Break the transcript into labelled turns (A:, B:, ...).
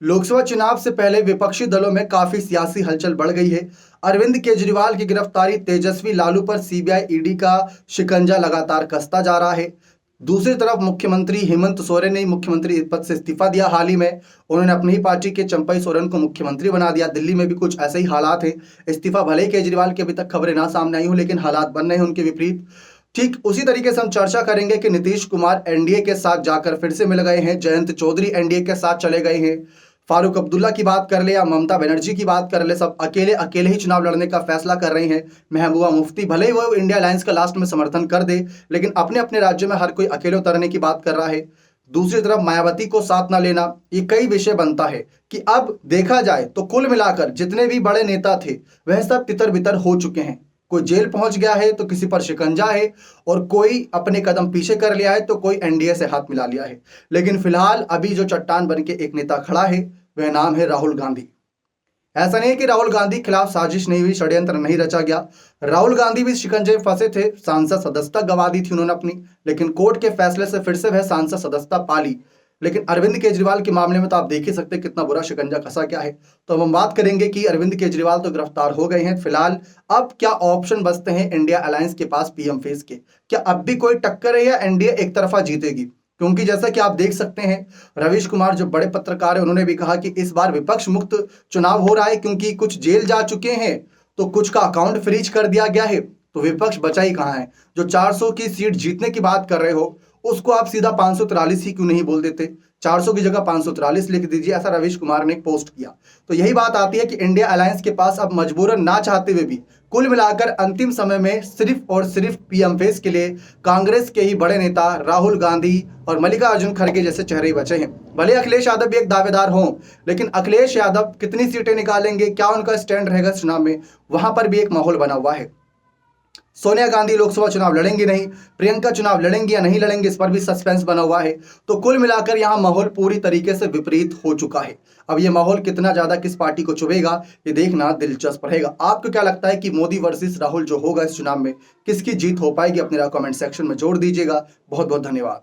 A: लोकसभा चुनाव से पहले विपक्षी दलों में काफी सियासी हलचल बढ़ गई है। अरविंद केजरीवाल की गिरफ्तारी, तेजस्वी लालू पर सीबीआई ईडी का शिकंजा लगातार कसता जा रहा है। दूसरी तरफ मुख्यमंत्री हेमंत सोरेन ने मुख्यमंत्री पद से इस्तीफा दिया। हाल ही में उन्होंने अपनी ही पार्टी के चंपई सोरेन को मुख्यमंत्री बना दिया। दिल्ली में भी कुछ ऐसे ही हालात हैं। इस्तीफा भले ही केजरीवाल के अभी तक खबरें ना सामने आई हो, लेकिन हालात बन रहे हैं उनके विपरीत। ठीक उसी तरीके से हम चर्चा करेंगे कि नीतीश कुमार एनडीए के साथ जाकर फिर से मिल गए हैं। जयंत चौधरी एनडीए के साथ चले गए हैं। फारूक अब्दुल्ला की बात कर ले या ममता बनर्जी की बात कर ले, सब अकेले अकेले ही चुनाव लड़ने का फैसला कर रही हैं। महबूबा मुफ्ती भले ही वो इंडिया अलायंस का लास्ट में समर्थन कर दे, लेकिन अपने अपने राज्य में हर कोई अकेले उतरने की बात कर रहा है। दूसरी तरफ मायावती को साथ ना लेना, ये कई विषय बनता है कि अब देखा जाए तो कुल मिलाकर जितने भी बड़े नेता थे वह सब तितर बितर हो चुके हैं। कोई जेल पहुंच गया है तो किसी पर शिकंजा है, और कोई अपने कदम पीछे कर लिया है तो कोई एनडीए से हाथ मिला लिया है। लेकिन फिलहाल अभी जो चट्टान बन के एक नेता खड़ा है वह नाम है राहुल गांधी। ऐसा नहीं है कि राहुल गांधी खिलाफ साजिश नहीं हुई, षड्यंत्र नहीं रचा गया। राहुल गांधी भी शिकंजे में फंसे थे। सांसद सदस्यता गंवा दी थी उन्होंने अपनी, लेकिन कोर्ट के फैसले से फिर से वह सांसद सदस्यता पा ली। लेकिन अरविंद केजरीवाल के मामले में तो आप देख ही सकते हैं कितना बुरा शिकंजा कसा क्या है। तो अब हम बात करेंगे कि अरविंद केजरीवाल तो गिरफ्तार हो गए हैं फिलहाल, अब क्या ऑप्शन बचते हैं इंडिया अलायंस के पास पीएम फेस के। क्या अब भी कोई टक्कर है या एनडीए एक तरफा जीतेगी? क्योंकि जैसा कि आप देख सकते हैं, रवीश कुमार जो बड़े पत्रकार है उन्होंने भी कहा कि इस बार विपक्ष मुक्त चुनाव हो रहा है, क्योंकि कुछ जेल जा चुके हैं तो कुछ का अकाउंट फ्रीज कर दिया गया है। तो विपक्ष बचा ही कहां है? जो 400 की सीट जीतने की बात कर रहे हो उसको आप सीधा 543 ही क्यों नहीं बोल देते? 400 की जगह 543 लिख दीजिए, ऐसा रवीश कुमार ने पोस्ट किया। तो यही बात आती है कि इंडिया अलायंस के पास अब मजबूरन ना चाहते हुए भी कुल मिलाकर अंतिम समय में सिर्फ और सिर्फ पीएम फेस के लिए कांग्रेस के ही बड़े नेता राहुल गांधी और मल्लिकार्जुन खड़गे जैसे चेहरे ही बचे हैं। भले अखिलेश यादव भी एक दावेदार हों, लेकिन अखिलेश यादव कितनी सीटें निकालेंगे, क्या उनका स्टैंड रहेगा चुनाव में, वहां पर भी एक माहौल बना हुआ है। सोनिया गांधी लोकसभा चुनाव लड़ेंगी नहीं, प्रियंका चुनाव लड़ेंगी या नहीं लड़ेंगी, इस पर भी सस्पेंस बना हुआ है। तो कुल मिलाकर यहां माहौल पूरी तरीके से विपरीत हो चुका है। अब यह माहौल कितना ज्यादा किस पार्टी को चुभेगा ये देखना दिलचस्प रहेगा। आपको क्या लगता है कि मोदी वर्सेस राहुल जो होगा इस चुनाव में किसकी जीत हो पाएगी? अपने कमेंट सेक्शन में जोड़ दीजिएगा। बहुत बहुत धन्यवाद।